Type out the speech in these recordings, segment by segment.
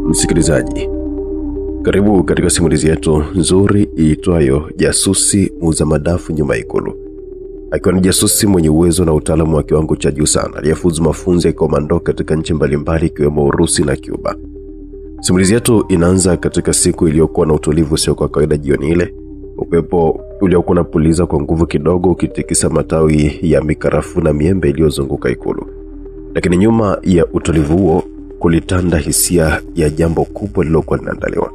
Msikilizaji, karibu katika simulizi yetu nzuri iitwayo Jasusi Muuza Madafu Nyuma ya Ikulu. Akiwa ni jasusi mwenye uwezo na utaalamu wa kiwango cha juu sana, aliyefuzu mafunzo ya komando katika nchi mbalimbali ikiwemo Urusi na Cuba. Simulizi yetu inaanza katika siku iliyokuwa na utulivu usio kwa kawaida. Jioni ile, upepo uliokuwa unapuliza kwa nguvu kidogo ukitikisa matawi ya mikarafu na miembe iliyozunguka ikulu. Lakini nyuma ya utulivu huo kulitanda hisia ya jambo kubwa lilokuwa linaandaliwa.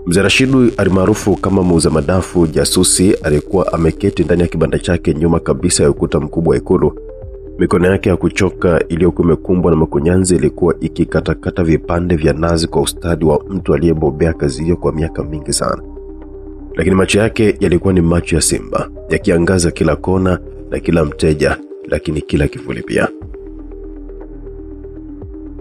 Mzee Rashidu alimaarufu kama muuza madafu jasusi alikuwa ameketi ndani ya kibanda chake nyuma kabisa ya ukuta mkubwa wa ikulu. Mikono yake ya kuchoka iliyokuwa imekumbwa na makunyanzi ilikuwa ikikatakata vipande vya nazi kwa ustadi wa mtu aliyebobea kazi hiyo kwa miaka mingi sana. Lakini macho yake yalikuwa ni macho ya simba, yakiangaza kila kona na kila mteja, lakini kila kivuli pia.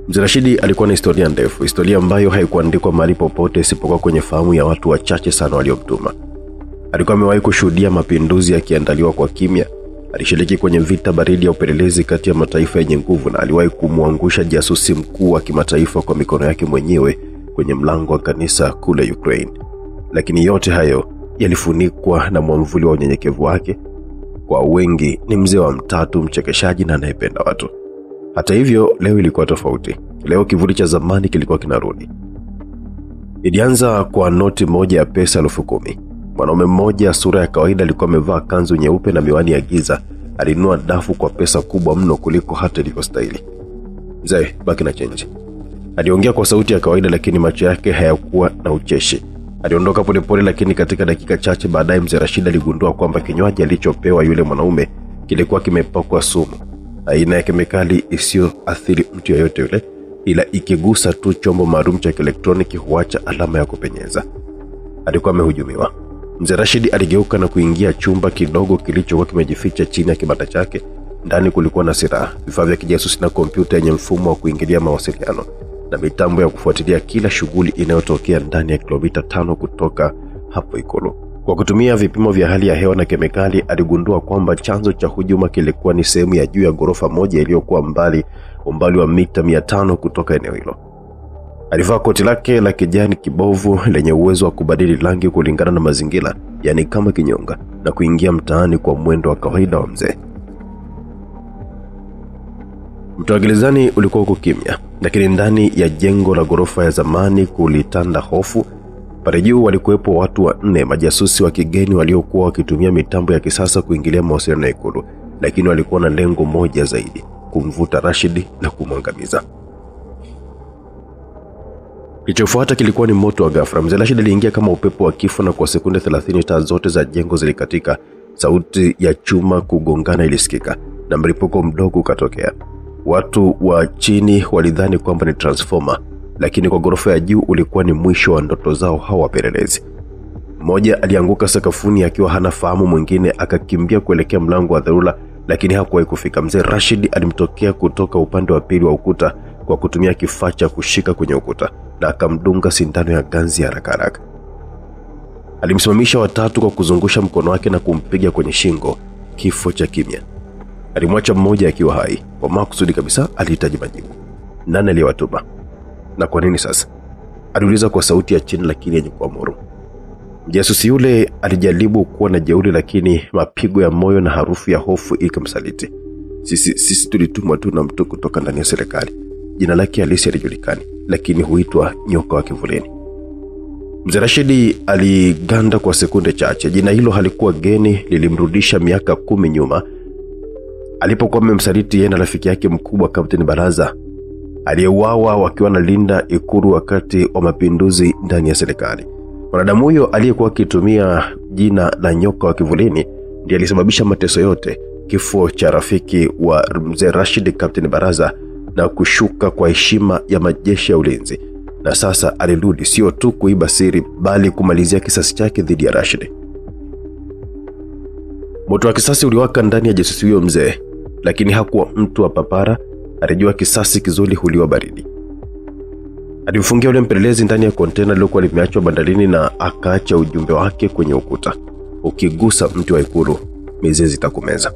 Mzee Rashidi alikuwa na historia ndefu, historia ambayo haikuandikwa mahali popote isipokuwa kwenye fahamu ya watu wachache sana waliomtuma. Alikuwa amewahi kushuhudia mapinduzi yakiandaliwa kwa kimya. Alishiriki kwenye vita baridi ya upelelezi kati ya mataifa yenye nguvu na aliwahi kumwangusha jasusi mkuu wa kimataifa kwa mikono yake mwenyewe kwenye mlango wa kanisa kule Ukraine. Lakini yote hayo yalifunikwa na mwamvuli wa unyenyekevu wake. Kwa wengi ni mzee wa mtatu, mchekeshaji na anayependa watu. Hata hivyo, leo ilikuwa tofauti. Leo kivuli cha zamani kilikuwa kinarudi. Ilianza kwa noti moja ya pesa 10,000. Mwanaume mmoja sura ya kawaida alikuwa amevaa kanzu nyeupe na miwani ya giza. Alinunua dafu kwa pesa kubwa mno kuliko hata ilivyostahili. "Mzee, baki na change." Aliongea kwa sauti ya kawaida, lakini macho yake hayakuwa na ucheshi. Aliondoka polepole, lakini katika dakika chache baadaye Mzee Rashid aligundua kwamba kinywaji alichopewa yule mwanaume kilikuwa kimepakwa sumu. Aina ya kemikali isiyoathiri mtu yeyote yule, ila ikigusa tu chombo maalum cha elektroniki huacha alama ya kupenyeza. Alikuwa amehujumiwa. Mzee Rashid aligeuka na kuingia chumba kidogo kilichokuwa kimejificha chini ya kibanda chake. Ndani kulikuwa na silaha, vifaa vya kijasusi na kompyuta yenye mfumo wa kuingilia mawasiliano na mitambo ya kufuatilia kila shughuli inayotokea ndani ya kilomita 5 kutoka hapo ikulu. Kwa kutumia vipimo vya hali ya hewa na kemikali, aligundua kwamba chanzo cha hujuma kilikuwa ni sehemu ya juu ya ghorofa moja iliyokuwa umbali wa mita 500 kutoka eneo hilo. Alivaa koti lake la kijani kibovu lenye uwezo wa kubadili rangi kulingana na mazingira, yani kama kinyonga, na kuingia mtaani kwa mwendo wa kawaida wa mzee. Mtaa wa gerezani ulikuwa uko kimya, lakini ndani ya jengo la ghorofa ya zamani kulitanda hofu. Pale juu walikuwepo watu 4 majasusi wa kigeni waliokuwa wakitumia mitambo ya kisasa kuingilia mawasiliano ya ikulu, lakini walikuwa na lengo moja zaidi: kumvuta Rashid na kumwangamiza. Kilichofuata kilikuwa ni moto wa ghafla. Mzee Rashid aliingia kama upepo wa kifo, na kwa sekunde 30 taa zote za jengo zilikatika. Sauti ya chuma kugongana ilisikika na mlipuko mdogo ukatokea. Watu wa chini walidhani kwamba ni transformer, lakini kwa ghorofa ya juu ulikuwa ni mwisho wa ndoto zao hawa wapelelezi. Mmoja alianguka sakafuni akiwa hana fahamu, mwingine akakimbia kuelekea mlango wa dharura, lakini hakuwahi kufika. Mzee Rashid alimtokea kutoka upande wa pili wa ukuta kwa kutumia kifaa cha kushika kwenye ukuta na akamdunga sindano ya ganzi haraka haraka. Alimsimamisha watatu kwa kuzungusha mkono wake na kumpiga kwenye shingo. Kifo cha kimya. Alimwacha mmoja akiwa hai. Kwa makusudi kabisa alihitaji majibu. Nani aliyewatuma? Na kwa nini sasa? Aliuliza kwa sauti ya chini lakini yenye kuamuru. Jasusi yule alijaribu kuwa na jeuri, lakini mapigo ya moyo na harufu ya hofu ikamsaliti. Sisi tulitumwa tu na mtu kutoka ndani ya serikali. Jina lake halisi halijulikani, lakini huitwa nyoka wa kivuleni. Mzee Rashid aliganda kwa sekunde chache. Jina hilo halikuwa geni, lilimrudisha miaka 10 nyuma alipokuwa amemsaliti yeye na rafiki yake mkubwa Kapteni Baraza, aliyeuawa wakiwa na linda ikulu wakati wa mapinduzi ndani ya serikali. Mwanadamu huyo aliyekuwa akitumia jina la nyoka wa kivulini ndiye alisababisha mateso yote, kifo cha rafiki wa Mzee Rashid, Kapteni Baraza, na kushuka kwa heshima ya majeshi ya ulinzi. Na sasa alirudi sio tu kuiba siri, bali kumalizia kisasi chake dhidi ya Rashid. Moto wa kisasi uliwaka ndani ya jasusi huyo mzee, lakini hakuwa mtu wa papara. Alijua kisasi kizuri huliwa baridi. Alimfungia yule mpelelezi ndani ya kontena lilokuwa limeachwa bandarini na akaacha ujumbe wake kwenye ukuta: ukigusa mtu wa ikulu, mizizi itakumeza.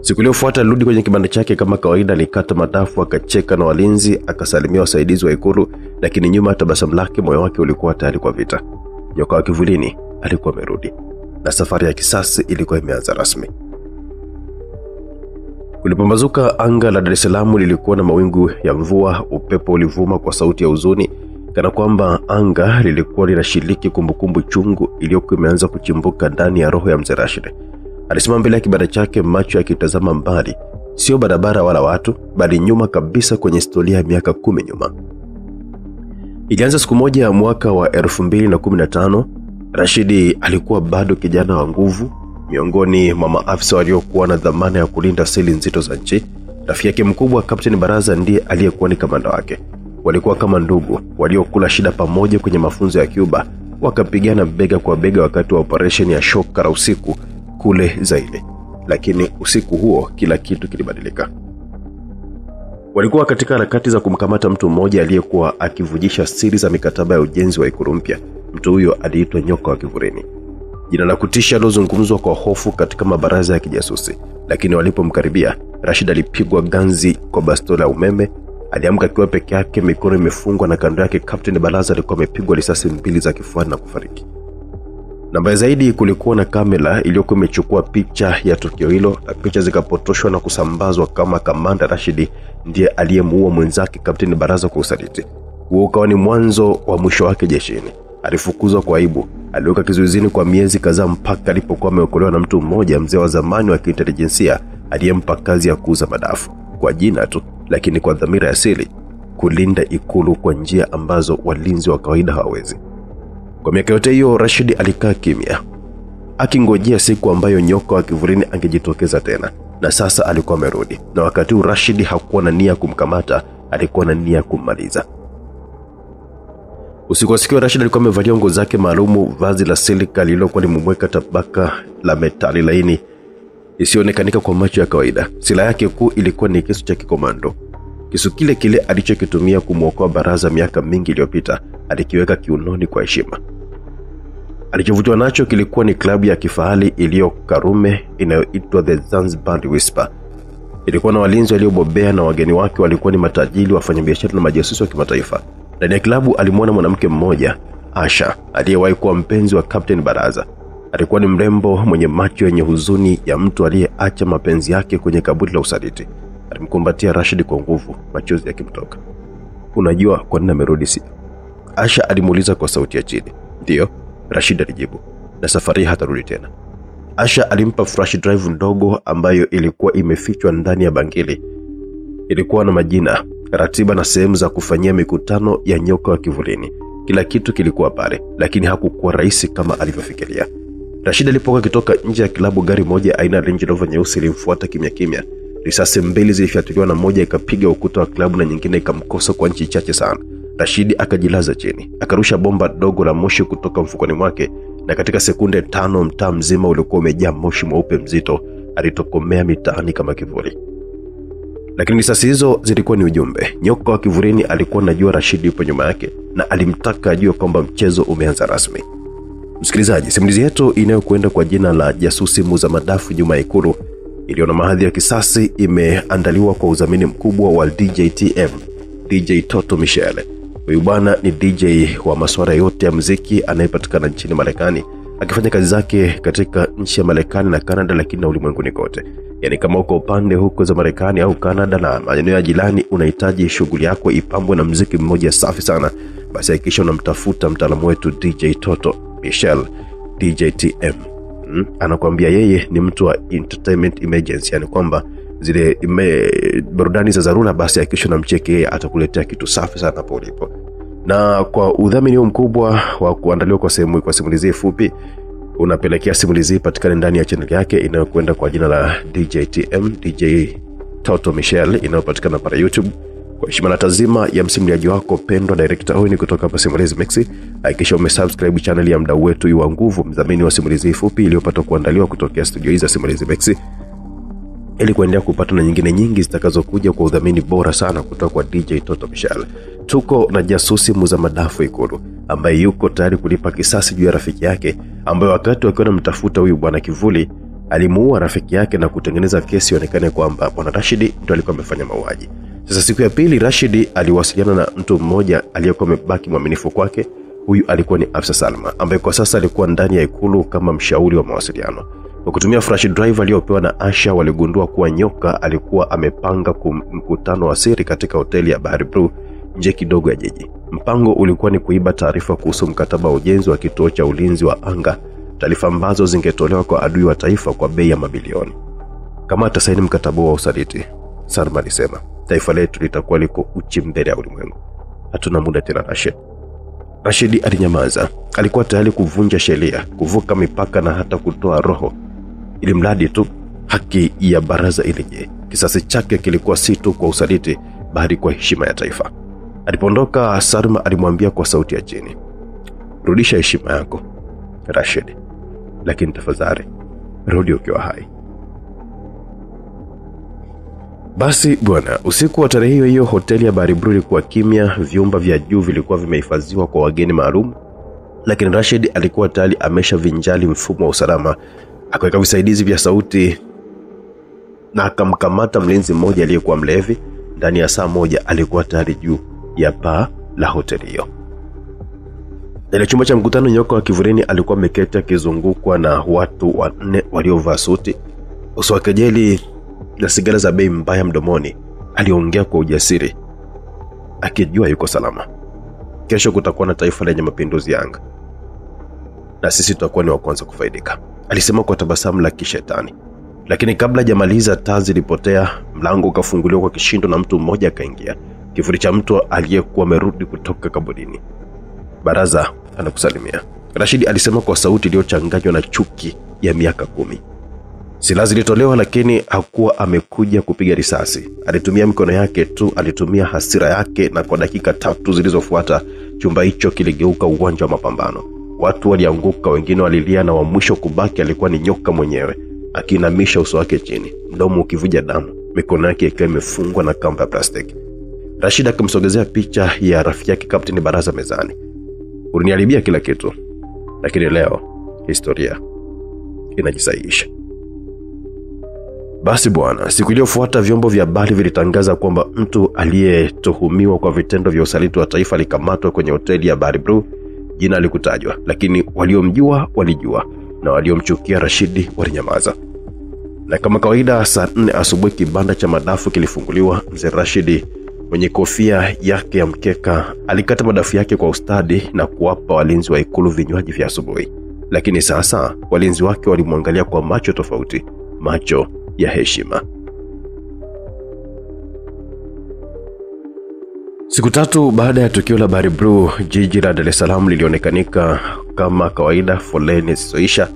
Siku iliyofuata alirudi kwenye kibanda chake kama kawaida, alikata madafu, akacheka na walinzi, akasalimia wasaidizi wa ikulu, lakini nyuma tabasamu lake, moyo wake ulikuwa tayari kwa vita. Nyoka wa kivulini alikuwa amerudi na safari ya kisasi ilikuwa imeanza rasmi. Kulipambazuka, anga la Dar es Salaam lilikuwa na mawingu ya mvua. Upepo ulivuma kwa sauti ya huzuni, kana kwamba anga lilikuwa linashiriki kumbukumbu chungu iliyokuwa imeanza kuchimbuka ndani ya roho ya Mzee Rashid. Alisimama mbele ya kibanda chake, macho yakitazama mbali, sio barabara wala watu, bali nyuma kabisa kwenye historia ya miaka 10 nyuma. Ilianza siku moja ya mwaka wa 2015. Rashid alikuwa bado kijana wa nguvu, miongoni mwa maafisa waliokuwa na dhamana ya kulinda seli nzito za nchi. Rafiki yake mkubwa Captain Baraza ndiye aliyekuwa ni kamanda wake. Walikuwa kama ndugu waliokula shida pamoja kwenye mafunzo ya Cuba, wakapigana bega kwa bega wakati wa operation ya shoka la usiku kule Zaire. Lakini usiku huo kila kitu kilibadilika. Walikuwa katika harakati za kumkamata mtu mmoja aliyekuwa akivujisha siri za mikataba ya ujenzi wa ikulu mpya. Mtu huyo aliitwa Nyoka wa Kivulini, jina la kutisha lilozungumzwa kwa hofu katika mabaraza ya kijasusi. Lakini walipomkaribia, Rashid alipigwa ganzi kwa bastola ya umeme. Aliamka akiwa peke yake, mikono imefungwa, na kando yake Captain Baraza alikuwa amepigwa risasi 2 za kifuani na kufariki. Na mbaya zaidi, kulikuwa na kamera iliyokuwa imechukua picha ya tukio hilo, na picha zikapotoshwa na kusambazwa kama kamanda Rashid ndiye aliyemuua mwenzake Captain Baraza kwa usaliti. Huo ukawa ni mwanzo wa mwisho wake jeshini. Alifukuzwa kwa aibu, aliweka kizuizini kwa miezi kadhaa mpaka alipokuwa ameokolewa na mtu mmoja, mzee wa zamani wa kiintelijensia, aliyempa kazi ya kuuza madafu kwa jina tu, lakini kwa dhamira ya siri, kulinda ikulu kwa njia ambazo walinzi wa kawaida hawawezi. Kwa miaka yote hiyo Rashid alikaa kimya, akingojea siku ambayo Nyoka wa Kivulini angejitokeza tena. Na sasa alikuwa amerudi, na wakati huu Rashid hakuwa na nia kumkamata, alikuwa na nia kummaliza. Usiku wa siku Rashid alikuwa amevalia nguo zake maalumu, vazi la silika lililokuwa limemweka tabaka la metali laini isionekanika kwa macho ya kawaida. Silaha yake kuu ilikuwa ni kisu cha kikomando. Kisu kile kile alichokitumia kumwokoa Baraza miaka mingi iliyopita, alikiweka kiunoni kwa heshima. Alichovutiwa nacho kilikuwa ni klabu ya kifahari iliyo Karume inayoitwa The Zanzibar Whisper. Ilikuwa na walinzi waliobobea, na wageni wake walikuwa ni matajiri, wafanyabiashara na majasusi wa kimataifa. Ndani ya klabu alimwona mwanamke mmoja, Asha, aliyewahi kuwa mpenzi wa Captain Baraza. Alikuwa ni mrembo mwenye macho yenye huzuni ya mtu aliyeacha mapenzi yake kwenye kaburi la usaliti. Alimkumbatia Rashid kwa nguvu, machozi yakimtoka. "Unajua kwa nini amerudi si?" Asha alimuuliza kwa sauti ya chini. "Ndio," Rashid alijibu, "na safari hatarudi tena." Asha alimpa flash drive ndogo ambayo ilikuwa imefichwa ndani ya bangili. Ilikuwa na majina, ratiba na sehemu za kufanyia mikutano ya Nyoka wa Kivulini. Kila kitu kilikuwa pale, lakini hakukuwa rahisi kama alivyofikiria. Rashid alipokuwa kitoka nje ya klabu, gari moja aina ya Range Rover nyeusi ilimfuata kimya kimya. Risasi 2 zilifyatuliwa, na moja ikapiga ukuta wa klabu na nyingine ikamkosa kwa inchi chache sana. Rashid akajilaza chini, akarusha bomba dogo la moshi kutoka mfukoni mwake, na katika sekunde 5 mtaa mzima ulikuwa umejaa moshi mweupe mzito. Alitokomea mitaani kama kivuli. Lakini risasi hizo zilikuwa ni ujumbe. Nyoka wa Kivulini alikuwa anajua Rashid yupo nyuma yake, na alimtaka ajue kwamba mchezo umeanza rasmi. Msikilizaji, simulizi yetu inayokwenda kwa jina la Jasusi Muuza Madafu Nyuma ya Ikulu, iliyo na mahadhi ya kisasi, imeandaliwa kwa udhamini mkubwa wa DJTM, DJ Toto Michelle. Huyu bwana ni DJ wa masuala yote ya muziki anayepatikana nchini Marekani, akifanya kazi zake katika nchi ya Marekani na Canada, lakini na ulimwenguni kote. Yani kama uko upande huko za Marekani au Canada na maeneo ya jirani, unahitaji shughuli yako ipambwe na muziki mmoja safi sana, basi hakikisha unamtafuta mtaalamu wetu DJ Toto Michelle, DJTM. Anakuambia yeye ni mtu wa entertainment emergency, yani kwamba zile burudani za dharura, basi hakikisha unamcheki yeye, atakuletea kitu safi sana hapo ulipo. Na kwa udhamini mkubwa wa kuandaliwa kwa sehemu kwa simulizi fupi, unapelekea simulizi patikane ndani ya channel yake inayokwenda kwa jina la DJTM, DJ Toto Michelle, inayopatikana pale YouTube. Kwa heshima na tazima ya msimuliaji wako pendwa director Owen kutoka hapa Simulizi Mix, hakikisha umesubscribe channel ya mdau wetu Yua Nguvu, mdhamini wa simulizi fupi iliyopata kuandaliwa kutokea studio hizi za Simulizi Mix, ili kuendelea kupata na nyingine nyingi zitakazokuja kwa udhamini bora sana kutoka kwa DJ Toto Michelle. Tuko na jasusi muuza madafu Ikulu, ambaye yuko tayari kulipa kisasi juu ya rafiki yake, ambaye wakati wakiwa mtafuta huyu bwana kivuli, Alimuua rafiki yake na kutengeneza kesi ionekane kwamba bwana Rashid ndo alikuwa amefanya mauaji. Sasa siku ya pili Rashid aliwasiliana na mtu mmoja aliyekuwa amebaki mwaminifu kwake. Huyu alikuwa ni Afisa Salma ambaye kwa sasa alikuwa ndani ya ikulu kama mshauri wa mawasiliano. Kwa kutumia flash drive aliyopewa na Asha, waligundua kuwa nyoka alikuwa amepanga mkutano wa siri katika hoteli ya Bahari Blue nje kidogo ya jiji. Mpango ulikuwa ni kuiba taarifa kuhusu mkataba wa ujenzi wa kituo cha ulinzi wa anga, taarifa ambazo zingetolewa kwa adui wa taifa kwa bei ya mabilioni. Kama atasaini mkataba wa usaliti, Salma alisema, taifa letu litakuwa liko uchi mbele ya ulimwengu. Hatuna muda tena Rashid. Rashid alinyamaza. Alikuwa tayari kuvunja sheria, kuvuka mipaka na hata kutoa roho, ili mradi tu haki ya baraza ilije. Kisasi chake kilikuwa si tu kwa usaliti, bali kwa heshima ya taifa. Alipoondoka, Salma alimwambia kwa sauti ya chini, rudisha heshima yako Rashid, lakini tafadhali rudi ukiwa hai. Basi bwana, usiku wa tarehe hiyo hoteli ya Bahari Blue ilikuwa kimya. Vyumba vya juu vilikuwa vimehifadhiwa kwa wageni maalum, lakini Rashid alikuwa tayari ameshavinjali mfumo wa usalama. Akaweka visaidizi vya sauti na akamkamata mlinzi mmoja aliyekuwa mlevi. Ndani ya saa moja alikuwa tayari juu ya paa la hoteli hiyo. Ndani ya chumba cha mkutano, nyoka wa kivulini alikuwa ameketi akizungukwa na watu 4 waliovaa suti. Uso wake jeli na sigara za bei mbaya mdomoni. Aliongea kwa ujasiri, akijua yuko salama. Kesho kutakuwa na taifa lenye mapinduzi ya anga, na sisi tutakuwa ni wa kwanza kufaidika, alisema kwa tabasamu la kishetani. Lakini kabla hajamaliza, taa zilipotea, mlango ukafunguliwa kwa kishindo na mtu mmoja akaingia. Kivuli cha mtu aliyekuwa amerudi kutoka kaburini. Baraza anakusalimia, Rashid alisema kwa sauti iliyochanganywa na chuki ya miaka 10. Silaha zilitolewa, lakini hakuwa amekuja kupiga risasi. Alitumia mikono yake tu, alitumia hasira yake, na kwa dakika 3 zilizofuata chumba hicho kiligeuka uwanja wa mapambano. Watu walianguka, wengine walilia, na wa mwisho kubaki alikuwa ni nyoka mwenyewe, akiinamisha uso wake chini, mdomo ukivuja damu, mikono yake ikiwa imefungwa na kamba ya plastiki. Rashid akamsogezea picha ya rafiki yake Kapteni Baraza mezani. Uliniharibia kila kitu, lakini leo historia inajisahihisha. Basi bwana, siku iliyofuata vyombo vya habari vilitangaza kwamba mtu aliyetuhumiwa kwa vitendo vya usaliti wa taifa alikamatwa kwenye hoteli ya Bahari Blue. Jina alikutajwa, lakini waliomjua walijua na waliomchukia Rashid walinyamaza. Na kama kawaida, saa 4 asubuhi kibanda cha madafu kilifunguliwa. Mzee Rashid mwenye kofia yake ya mkeka alikata madafu yake kwa ustadi na kuwapa walinzi wa ikulu vinywaji vya asubuhi. Lakini sasa walinzi wake walimwangalia kwa macho tofauti, macho ya heshima. Siku 3 baada ya tukio la Bahari Blue, jiji la Dar es Salaam lilionekanika kama kawaida. Foleni zisizoisha,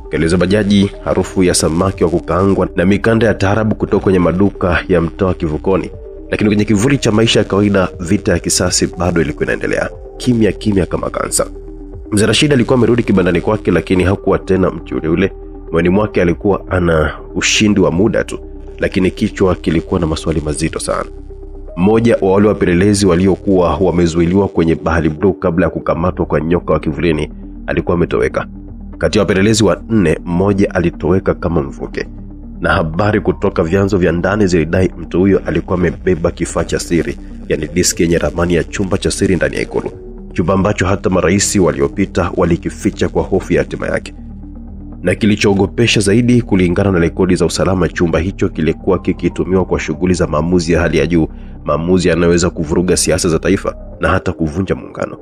kelele za bajaji, harufu ya samaki wa kukaangwa na mikanda ya taarabu kutoka kwenye maduka ya mtaa Kivukoni. Lakini kwenye kivuli cha maisha ya kawaida, vita ya kisasi bado ilikuwa inaendelea, kimya kimya kama kansa. Mzee Rashid alikuwa amerudi kibandani kwake, lakini hakuwa tena mtu yule. Mwani mwake alikuwa ana ushindi wa muda tu, lakini kichwa kilikuwa na maswali mazito sana. Mmoja wa wale wapelelezi waliokuwa wamezuiliwa kwenye Bahari Blue kabla ya kukamatwa kwa nyoka wa kivulini alikuwa ametoweka. Kati ya wapelelezi 4, mmoja alitoweka kama mvuke, na habari kutoka vyanzo vya ndani zilidai mtu huyo alikuwa amebeba kifaa cha siri, yani diski yenye ramani ya chumba cha siri ndani ya ikulu, chumba ambacho hata marais waliopita walikificha kwa hofu ya hatima yake. Na kilichoogopesha zaidi, kulingana na rekodi za usalama, chumba hicho kilikuwa kikitumiwa kwa shughuli za maamuzi ya hali ya juu, maamuzi yanayoweza kuvuruga siasa za taifa na hata kuvunja muungano.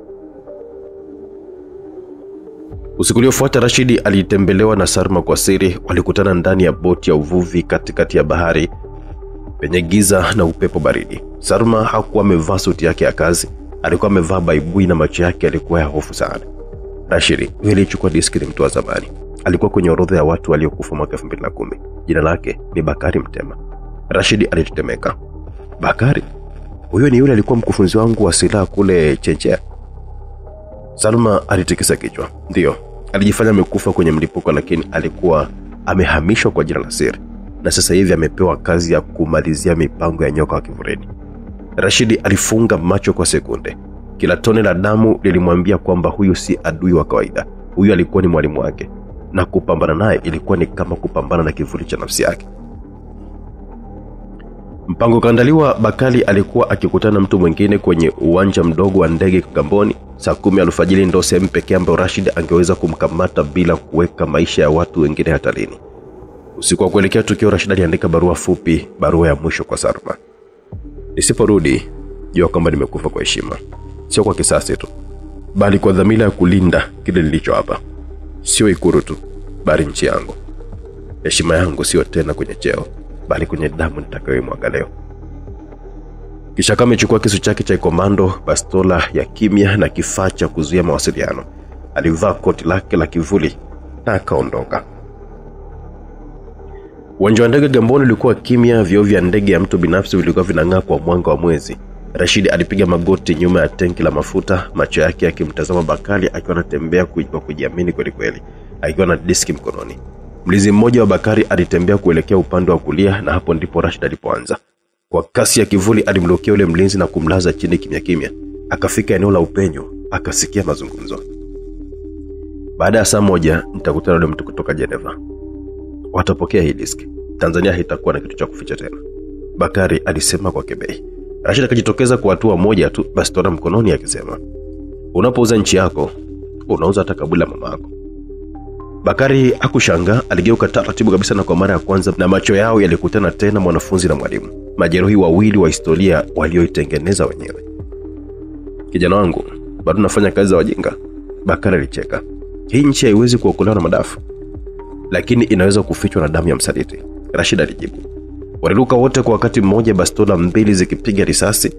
Usiku uliofuata, Rashid alitembelewa na Salma kwa siri. Walikutana ndani ya boti ya uvuvi katikati ya bahari penye giza na upepo baridi. Salma hakuwa amevaa suti yake ya kazi, alikuwa amevaa baibui na macho yake yalikuwa ya hofu sana. Rashid alichukua diski ya mtu wa zamani. Alikuwa kwenye orodha ya watu waliokufa mwaka 2010. Jina lake ni Bakari Mtema. Rashid alitetemeka. Bakari? Huyo ni yule alikuwa mkufunzi wangu wa silaha kule Chechea? Salma alitikisa kichwa. Ndio, alijifanya amekufa kwenye mlipuko, lakini alikuwa amehamishwa kwa jina la siri, na sasa hivi amepewa kazi ya kumalizia mipango ya nyoka wa kivulini. Rashid alifunga macho kwa sekunde. Kila tone la damu lilimwambia kwamba huyu si adui wa kawaida. Huyu alikuwa ni mwalimu wake, na kupambana naye ilikuwa ni kama kupambana na kivuli cha nafsi yake. Mpango kaandaliwa. Bakari alikuwa akikutana mtu mwingine kwenye uwanja mdogo wa ndege Kigamboni saa 10 alfajiri, ndio sehemu pekee ambayo Rashid angeweza kumkamata bila kuweka maisha ya watu wengine hatarini. Usiku wa kuelekea tukio, Rashid aliandika barua fupi, barua ya mwisho kwa Salma. Nisiporudi, jua kwamba nimekufa kwa heshima, sio kwa kisasi tu, bali kwa dhamira ya kulinda kile nilicho hapa. Sio Ikulu tu, bali nchi yangu. Heshima yangu sio tena kwenye cheo, bali kwenye damu nitakayomwaga leo. Kisha kama amechukua kisu chake cha komando, bastola ya kimya na kifaa cha kuzuia mawasiliano. Alivaa koti lake la kivuli na akaondoka. Uwanja wa ndege Kigamboni ulikuwa kimya, vioo vya ndege ya mtu binafsi vilikuwa vinang'aa kwa mwanga wa mwezi. Rashid alipiga magoti nyuma ya tenki la mafuta, macho yake yakimtazama Bakari akiwa anatembea kwa kujiamini kweli kweli, akiwa na diski mkononi. Mlinzi mmoja wa Bakari alitembea kuelekea upande wa kulia, na hapo ndipo Rashid alipoanza. Kwa kasi ya kivuli alimlokia yule mlinzi na kumlaza chini kimya kimya. Akafika eneo la upenyo, akasikia mazungumzo. Baada ya saa moja nitakutana na mtu kutoka Geneva. Watapokea hii diski. Tanzania haitakuwa na kitu cha kuficha tena, Bakari alisema kwa kebei. Rashid akajitokeza kwa hatua moja tu, bastola mkononi, akisema, unapouza nchi yako, unauza hata kabila mama yako. Bakari hakushangaa, aligeuka taratibu kabisa, na kwa mara ya kwanza na macho yao yalikutana tena, mwanafunzi na mwalimu, majeruhi wawili wa historia walioitengeneza wenyewe. Kijana wangu, bado nafanya kazi za wajinga? Bakari alicheka. Hii nchi haiwezi kuokolewa na madafu, lakini inaweza kufichwa na damu ya msaliti, Rashid alijibu. Waliruka wote kwa wakati mmoja, bastola mbili zikipiga risasi.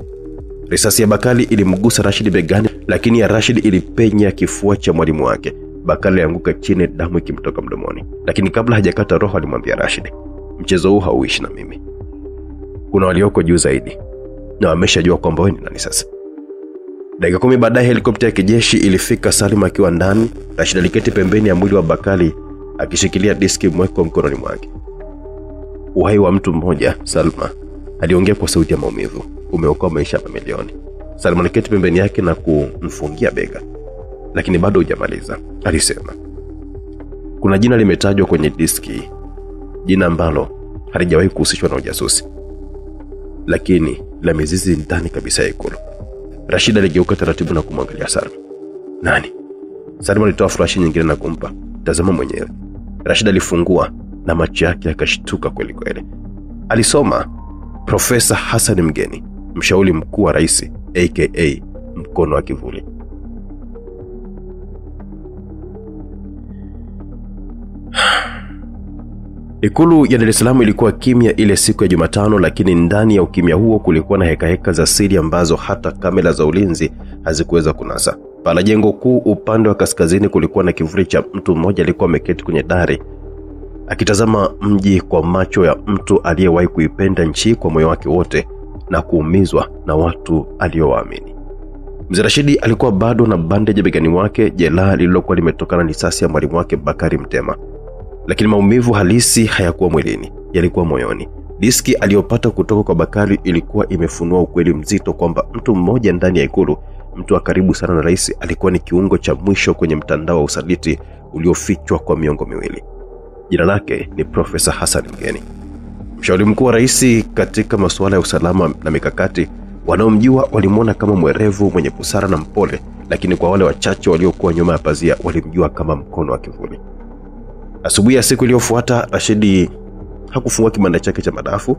Risasi ya Bakari ilimgusa Rashid begani, lakini ya Rashid ilipenya kifua cha mwalimu wake. Bakari alianguka chini, damu ikimtoka mdomoni. Lakini kabla hajakata roho alimwambia Rashid, mchezo huu hauishi na mimi. Kuna walioko juu zaidi, na wameshajua kwamba wewe ni nani sasa. Dakika 10 baadaye helikopta ya kijeshi ilifika. Salma akiwa ndani, Rashid aliketi pembeni ya mwili wa Bakari akishikilia diski mweko mkononi mwake. Uhai wa mtu mmoja, Salma aliongea kwa sauti ya maumivu, umeokoa maisha ya mamilioni. Salma aliketi pembeni yake na kumfungia bega. Lakini bado hujamaliza, alisema. Kuna jina limetajwa kwenye diski, jina ambalo halijawahi kuhusishwa na ujasusi, lakini la mizizi ndani kabisa ya Ikulu. Rashid aligeuka taratibu na kumwangalia Salma. Nani? Salma alitoa flash nyingine na kumpa. Tazama mwenyewe. Rashid alifungua na macho yake yakashtuka kweli kweli. Alisoma, Profesa Hassan Mgeni, mshauri mkuu wa rais, aka mkono wa kivuli. Ikulu ya Dar es Salaam ilikuwa kimya ile siku ya Jumatano, lakini ndani ya ukimya huo kulikuwa na heka za siri ambazo hata kamera za ulinzi hazikuweza kunasa. Pala jengo kuu upande wa kaskazini kulikuwa na kivuli cha mtu mmoja alikuwa ameketi kwenye dari, akitazama mji kwa macho ya mtu aliyewahi kuipenda nchi kwa moyo wake wote na kuumizwa na watu aliowaamini. Mzee Rashid alikuwa bado na bandage begani mwake, jeraha lililokuwa limetokana na risasi ya mwalimu wake Bakari Mtema. Lakini maumivu halisi hayakuwa mwilini, yalikuwa moyoni. Diski aliyopata kutoka kwa Bakari ilikuwa imefunua ukweli mzito kwamba mtu mmoja ndani ya Ikulu, mtu wa karibu sana na rais, alikuwa ni kiungo cha mwisho kwenye mtandao wa usaliti uliofichwa kwa miongo miwili. Jina lake ni Profesa Hassan Mgeni, mshauri mkuu wa rais katika masuala ya usalama na mikakati. Wanaomjua walimwona kama mwerevu, mwenye busara na mpole, lakini kwa wale wachache waliokuwa nyuma ya pazia walimjua kama mkono wa kivuli. Asubuhi ya siku iliyofuata, Rashid hakufungua kibanda chake cha madafu.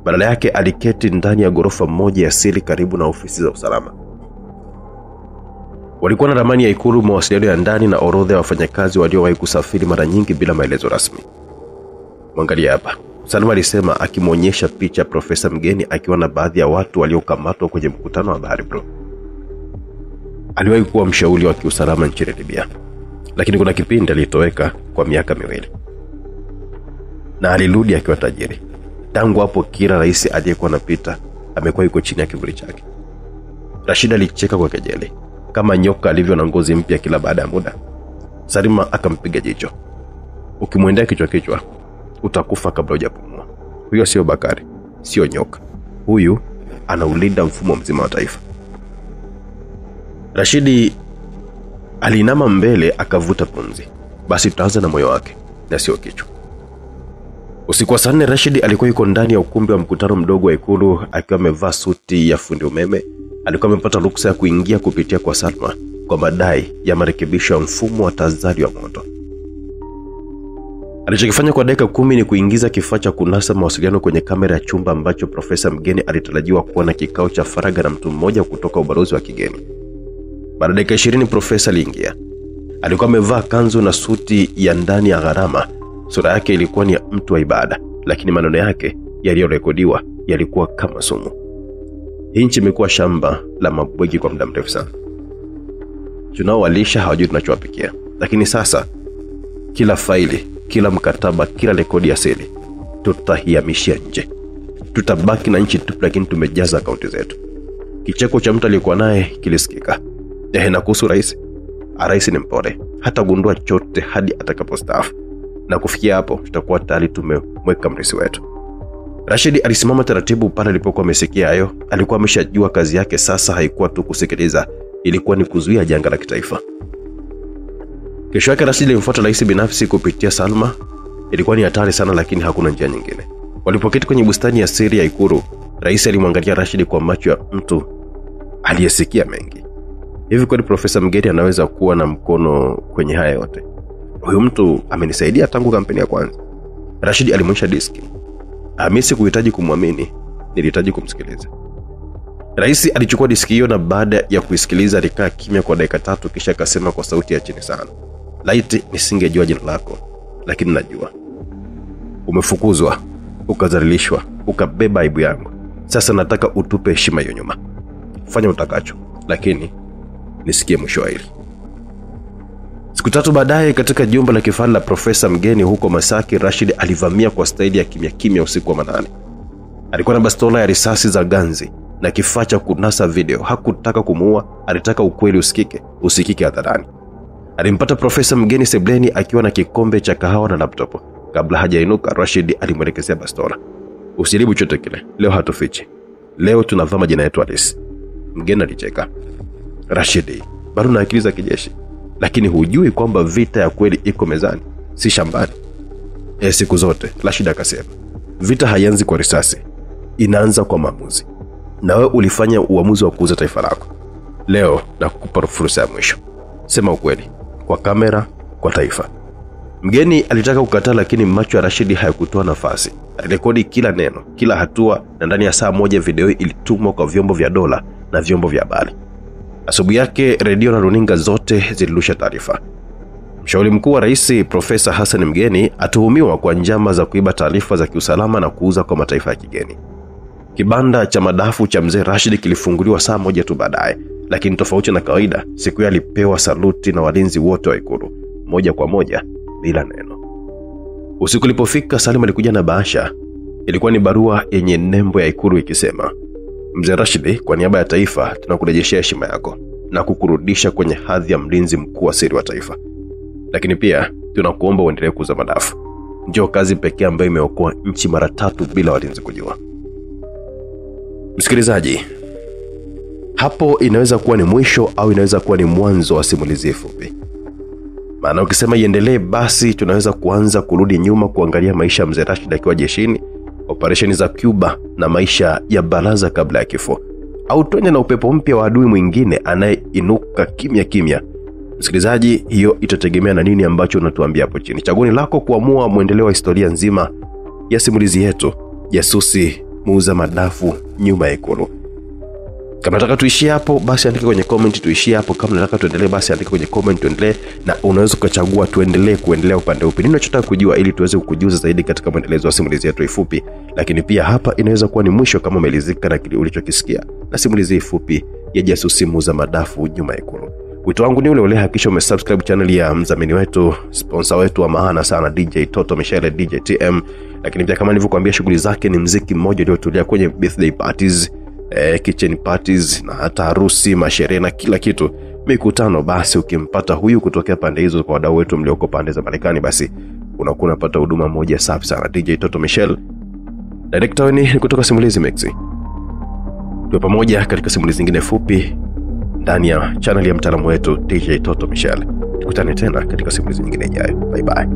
Badala yake aliketi ndani ya ghorofa moja ya siri karibu na ofisi za usalama. Walikuwa na ramani ya Ikulu, mawasiliano ya ndani na orodha ya wafanyakazi waliowahi kusafiri mara nyingi bila maelezo rasmi. Mwangalia hapa, Salma alisema akimuonyesha picha Profesa Mgeni akiwa na baadhi ya watu waliokamatwa kwenye mkutano wa Bahari Bro. Aliwahi kuwa mshauri wa kiusalama nchini Libya, lakini kuna kipindi alitoweka kwa miaka 2 na alirudi akiwa tajiri. Tangu hapo kila rais aliyekuwa anapita amekuwa yuko chini ya kivuli chake. Rashid alicheka kwa kejeli, kama nyoka alivyo na ngozi mpya kila baada ya muda. Salma akampiga jicho. Ukimwendea kichwa utakufa kabla hujapumua. Huyo sio Bakari, sio nyoka. Huyu anaulinda mfumo mzima wa taifa. Rashid alinama mbele akavuta pumzi. basi tutaanza na moyo wake na sio kichwa. Usiku wa saa 4 Rashid alikuwa yuko ndani ya ukumbi wa mkutano mdogo wa Ikulu akiwa amevaa suti ya fundi umeme. Alikuwa amepata ruksa ya kuingia kupitia kwa Salma kwa madai ya marekebisho ya mfumo wa tahadhari wa moto. Alichokifanya kwa dakika 10 ni kuingiza kifaa cha kunasa mawasiliano kwenye kamera ya chumba ambacho Profesa Mgeni alitarajiwa kuwa na kikao cha faragha na mtu mmoja kutoka ubalozi wa kigeni. Baada ya dakika 20 profesa aliingia. Alikuwa amevaa kanzu na suti ya ndani ya gharama. Sura yake ilikuwa ni ya mtu wa ibada, lakini maneno yake yaliyorekodiwa yalikuwa kama sumu. Hii nchi imekuwa shamba la mabwegi kwa muda mrefu sana. Tunaowalisha hawajui tunachowapikia. Lakini sasa kila faili, kila mkataba, kila rekodi ya siri tutahiamishia nje. Tutabaki na nchi tupu lakini tumejaza akaunti zetu. Kicheko cha mtu aliyekuwa naye kilisikika. Na kuhusu rais ni mpole. Hata gundua chote hadi atakapostaafu. Na kufikia hapo tutakuwa tayari tumemweka mrisi wetu. Rashid alisimama taratibu pale alipokuwa amesikia hayo. Alikuwa ameshajua kazi yake sasa haikuwa tu kusikiliza, ilikuwa ni kuzuia janga la kitaifa. Kesho yake Rashid alimfuata rais binafsi kupitia Salma. Ilikuwa ni hatari sana lakini hakuna njia nyingine. Walipoketi kwenye bustani ya siri ya Ikulu, rais alimwangalia Rashid kwa macho ya mtu aliyesikia mengi. Hivi kweli Profesa Mgeni anaweza kuwa na mkono kwenye haya yote? Huyu mtu amenisaidia tangu kampeni ya kwanza. Rashid alimwonyesha diski. Hamisi kuhitaji kumwamini, nilihitaji kumsikiliza. Rais alichukua diski hiyo na baada ya kuisikiliza alikaa kimya kwa dakika 3 kisha akasema kwa sauti ya chini sana. Laiti nisingejua jina lako, lakini najua. Umefukuzwa, ukadhalilishwa, ukabeba aibu yangu. Sasa nataka utupe heshima hiyo nyuma. Fanya utakacho, lakini nisikie mwisho wa hili. Siku 3 baadaye katika jumba la kifahari la Profesa Mgeni huko Masaki, Rashid alivamia kwa staili ya kimya kimya usiku wa manane. Alikuwa na bastola ya risasi za ganzi na kifaa cha kunasa video. Hakutaka kumuua, alitaka ukweli usikike hadharani. Alimpata Profesa Mgeni sebleni akiwa na kikombe cha kahawa na laptop. Kabla hajainuka, Rashid alimwelekezea bastola. Usijaribu chochote kile, leo hatufichi. Leo tunavaa majina yetu halisi. Mgeni alicheka. Rashid, bado na akili za kijeshi, lakini hujui kwamba vita ya kweli iko mezani, si shambani. Siku zote, Rashid akasema, vita haianzi kwa risasi, inaanza kwa maamuzi. Na wewe ulifanya uamuzi wa kuuza taifa lako. Leo nakupa fursa ya mwisho. Sema ukweli, kwa kamera, kwa taifa. Mgeni alitaka kukataa lakini macho ya Rashid hayakutoa nafasi. Alirekodi kila neno, kila hatua na ndani ya saa moja video ilitumwa kwa vyombo vya dola na vyombo vya habari. Asubuhi yake redio na runinga zote zilirusha taarifa. Mshauri mkuu wa rais Profesa Hassan Mgeni atuhumiwa kwa njama za kuiba taarifa za kiusalama na kuuza kwa mataifa ya kigeni. Kibanda cha madafu cha mzee Rashid kilifunguliwa saa moja tu baadaye, lakini tofauti na kawaida, siku hiyo alipewa saluti na walinzi wote wa Ikulu, moja kwa moja bila neno. Usiku ulipofika, Salim alikuja na bahasha. Ilikuwa ni barua yenye nembo ya Ikulu ikisema, Mzee Rashid, kwa niaba ya taifa tunakurejeshea heshima yako na kukurudisha kwenye hadhi ya mlinzi mkuu wa siri wa taifa. Lakini pia tunakuomba uendelee kuuza madafu. Ndio kazi pekee ambayo imeokoa nchi mara 3 bila walinzi kujua. Msikilizaji, hapo inaweza kuwa ni mwisho au inaweza kuwa ni mwanzo wa simulizi fupi. Maana ukisema iendelee, basi tunaweza kuanza kurudi nyuma kuangalia maisha ya Mzee Rashid akiwa jeshini, operesheni za Cuba na maisha ya baraza kabla ya kifo. Au twende na upepo mpya wa adui mwingine anayeinuka kimya kimya. Msikilizaji, hiyo itategemea na nini ambacho unatuambia hapo chini. Chaguoni lako kuamua muendeleo wa historia nzima ya simulizi yetu, jasusi muuza madafu nyuma ya Ikulu. Kama unataka tuishie hapo, basi andika kwenye comment tuishie hapo. Kama unataka tuendelee, basi andika kwenye comment tuendelee, na unaweza kuchagua kuendelea upande upi. Nini unachotaka kujua ili tuweze kukujuza zaidi katika mwendelezo wa simulizi yetu fupi. Lakini pia hapa inaweza kuwa ni mwisho kama umelizika na kile ulichokisikia na simulizi fupi ya jasusi muuza madafu nyuma ya Ikulu. Wito wangu ni ule, hakikisha umesubscribe channel ya mdhamini wetu, sponsor wetu wa maana sana, DJ Toto Michelle, DJ TM. Lakini pia kama nilivyokuambia, shughuli zake ni muziki mmoja uliotulia kwenye birthday parties, kitchen parties na hata harusi, masherehe na kila kitu, mikutano. Basi ukimpata huyu kutokea pande hizo, kwa wadau wetu mlioko pande za Marekani, basi unakuwa unapata huduma moja safi sana. DJ Toto Michelle, director ni kutoka Simulizi Mix. Tuwe pamoja katika simulizi nyingine fupi ndani ya channel ya mtaalamu wetu DJ Toto Michelle. Tukutane tena katika simulizi nyingine ijayo. Bye bye.